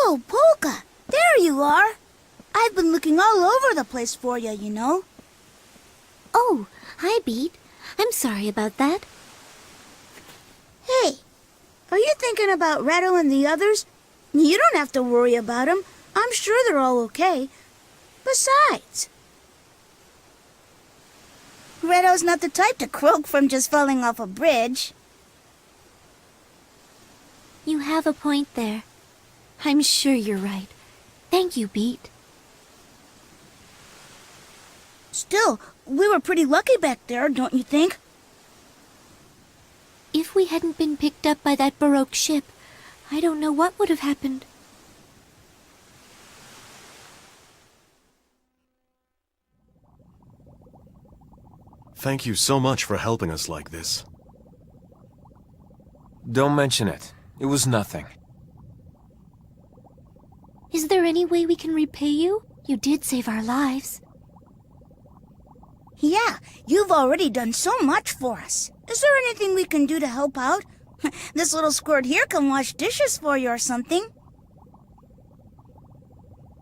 Oh, Polka, there you are. I've been looking all over the place for you, you know. Oh, hi, Beat. I'm sorry about that. Hey, are you thinking about Reto and the others? You don't have to worry about them. I'm sure they're all okay. Besides, Reto's not the type to croak from just falling off a bridge. You have a point there. I'm sure you're right. Thank you, Beat. Still, we were pretty lucky back there, don't you think? If we hadn't been picked up by that Baroque ship, I don't know what would have happened. Thank you so much for helping us like this. Don't mention it. It was nothing. Is there any way we can repay you? You did save our lives. Yeah, you've already done so much for us. Is there anything we can do to help out? This little squirt here can wash dishes for you or something.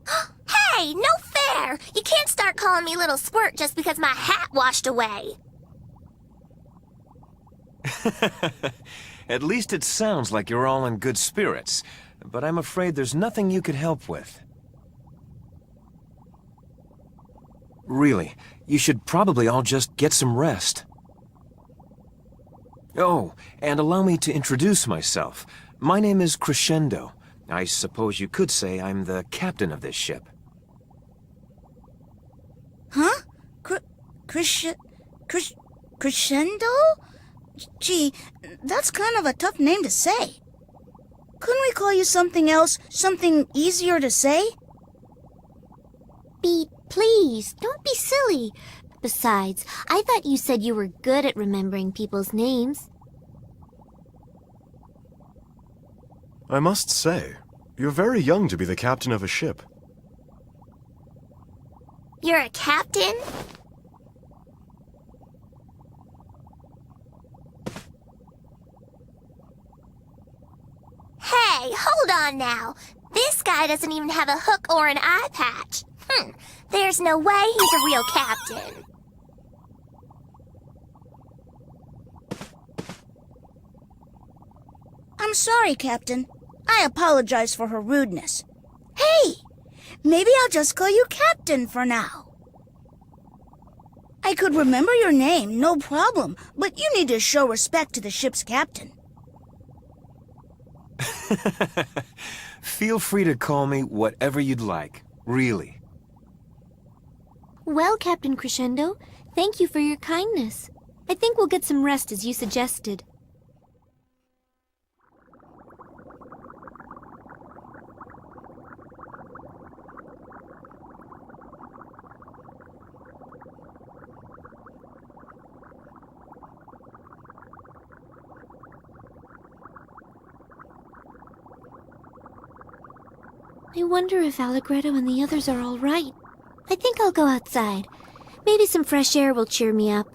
Hey, no fair! You can't start calling me Little Squirt just because my hat washed away. At least it sounds like you're all in good spirits, but I'm afraid there's nothing you could help with. Really, you should probably all just get some rest. Oh, and allow me to introduce myself. My name is Crescendo. I suppose you could say I'm the captain of this ship. Huh? Crescendo? Gee, that's kind of a tough name to say. Couldn't we call you something else, something easier to say? Beat, please, don't be silly. Besides, I thought you said you were good at remembering people's names. I must say, you're very young to be the captain of a ship. You're a captain? Hey, hold on now. This guy doesn't even have a hook or an eye patch. There's no way he's a real captain. I'm sorry, Captain. I apologize for her rudeness. Hey, maybe I'll just call you Captain for now. I could remember your name, no problem, but you need to show respect to the ship's captain. Feel free to call me whatever you'd like, really. Well, Captain Crescendo, thank you for your kindness. I think we'll get some rest as you suggested. I wonder if Allegretto and the others are all right. I think I'll go outside. Maybe some fresh air will cheer me up.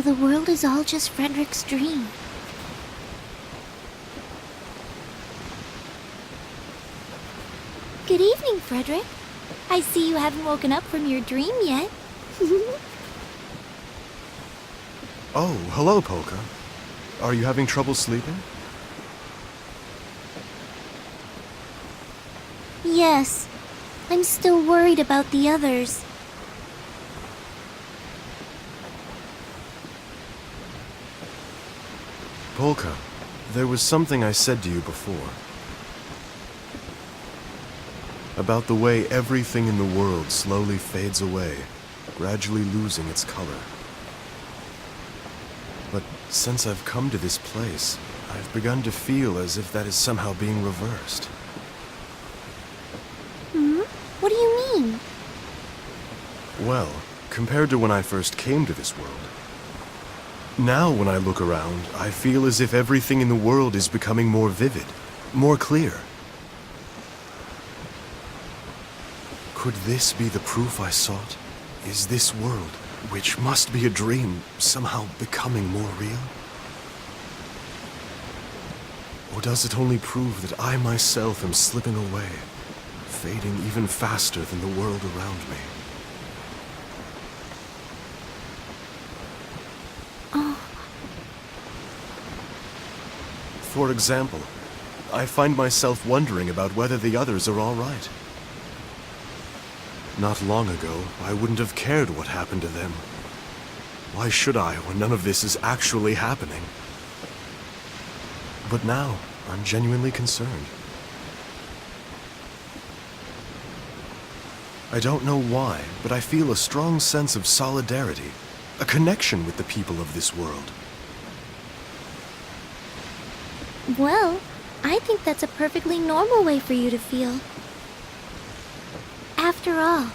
the world is all just Frederic's dream. Good evening, Frederic. I see you haven't woken up from your dream yet. Oh, hello, Polka. Are you having trouble sleeping? Yes. I'm still worried about the others. Polka, there was something I said to you before. About the way everything in the world slowly fades away, gradually losing its color. But since I've come to this place, I've begun to feel as if that is somehow being reversed. What do you mean? Well, compared to when I first came to this world. Now when I look around, I feel as if everything in the world is becoming more vivid, more clear. Could this be the proof I sought? Is this world, which must be a dream, somehow becoming more real? Or does it only prove that I myself am slipping away, fading even faster than the world around me? For example, I find myself wondering about whether the others are all right. Not long ago, I wouldn't have cared what happened to them. Why should I when none of this is actually happening? But now, I'm genuinely concerned. I don't know why, but I feel a strong sense of solidarity, a connection with the people of this world. Well, I think that's a perfectly normal way for you to feel. After all,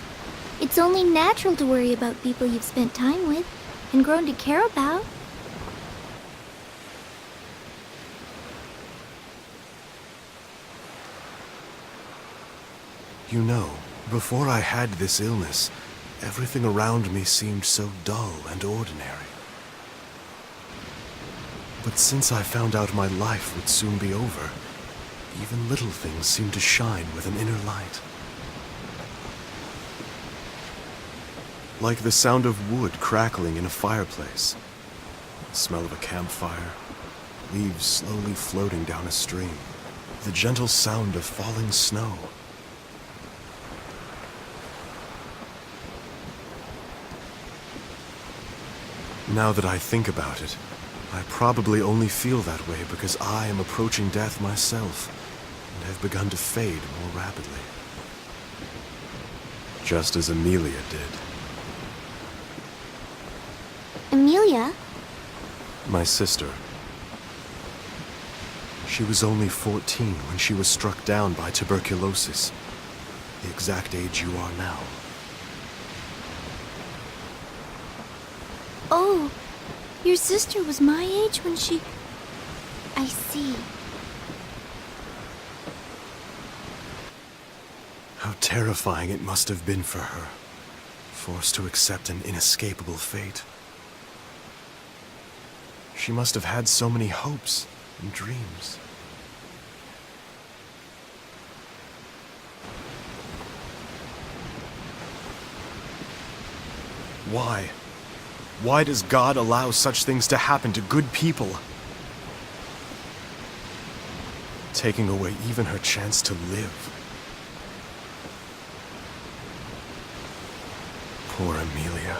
it's only natural to worry about people you've spent time with and grown to care about. You know, before I had this illness, everything around me seemed so dull and ordinary. But since I found out my life would soon be over, even little things seem to shine with an inner light. Like the sound of wood crackling in a fireplace, the smell of a campfire, leaves slowly floating down a stream, the gentle sound of falling snow. Now that I think about it, I probably only feel that way because I am approaching death myself and have begun to fade more rapidly. Just as Amelia did. Amelia? My sister. She was only 14 when she was struck down by tuberculosis, the exact age you are now. Oh, your sister was my age when she... I see. How terrifying it must have been for her, forced to accept an inescapable fate. She must have had so many hopes and dreams. Why? Why does God allow such things to happen to good people? Taking away even her chance to live. Poor Amelia.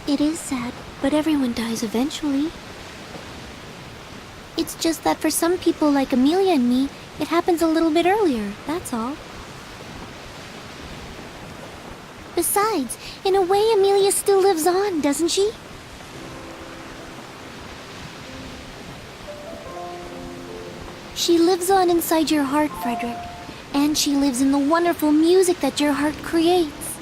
It is sad, but everyone dies eventually. It's just that for some people like Amelia and me, it happens a little bit earlier, that's all. Besides, in a way, Amelia still lives on, doesn't she? She lives on inside your heart, Frederic. And she lives in the wonderful music that your heart creates.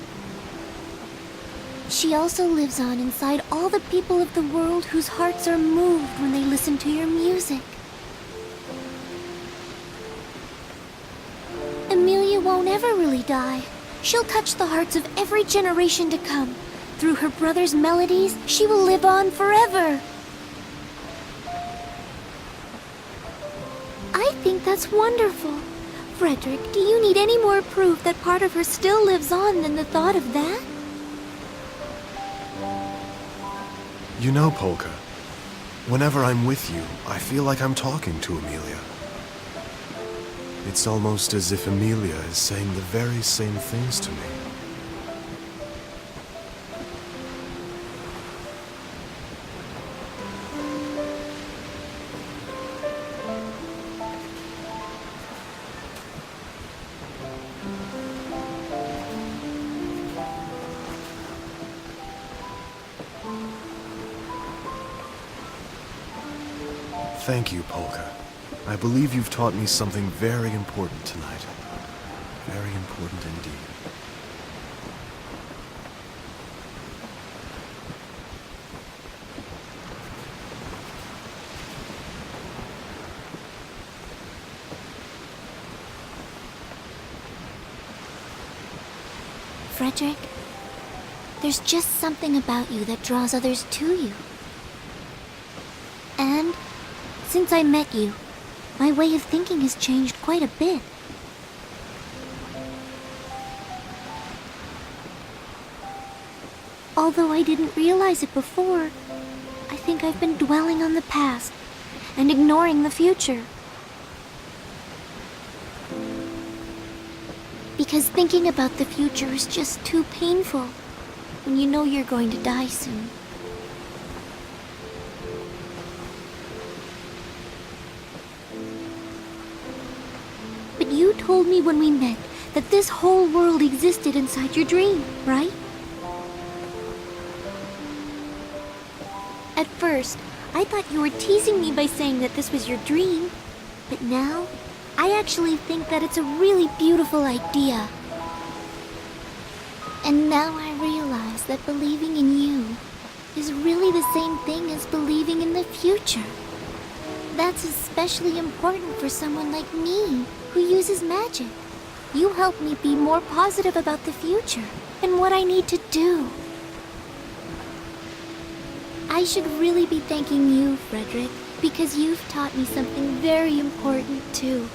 She also lives on inside all the people of the world whose hearts are moved when they listen to your music. Amelia won't ever really die. She'll touch the hearts of every generation to come, Through her brother's melodies, she will live on forever. I think that's wonderful. Frederic, do you need any more proof that part of her still lives on than the thought of that? You know, Polka, whenever I'm with you, I feel like I'm talking to Amelia. It's almost as if Amelia is saying the very same things to me. Thank you, Polka. I believe you've taught me something very important tonight. Very important indeed. Frederic, there's just something about you that draws others to you. And since I met you, my way of thinking has changed quite a bit. Although I didn't realize it before, I think I've been dwelling on the past and ignoring the future. Because thinking about the future is just too painful when you know you're going to die soon. But you told me when we met that this whole world existed inside your dream, right? At first, I thought you were teasing me by saying that this was your dream. But now, I actually think that it's a really beautiful idea. And now I realize that believing in you is really the same thing as believing in the future. That's especially important for someone like me, who uses magic. You help me be more positive about the future and what I need to do. I should really be thanking you, Frederic, because you've taught me something very important too.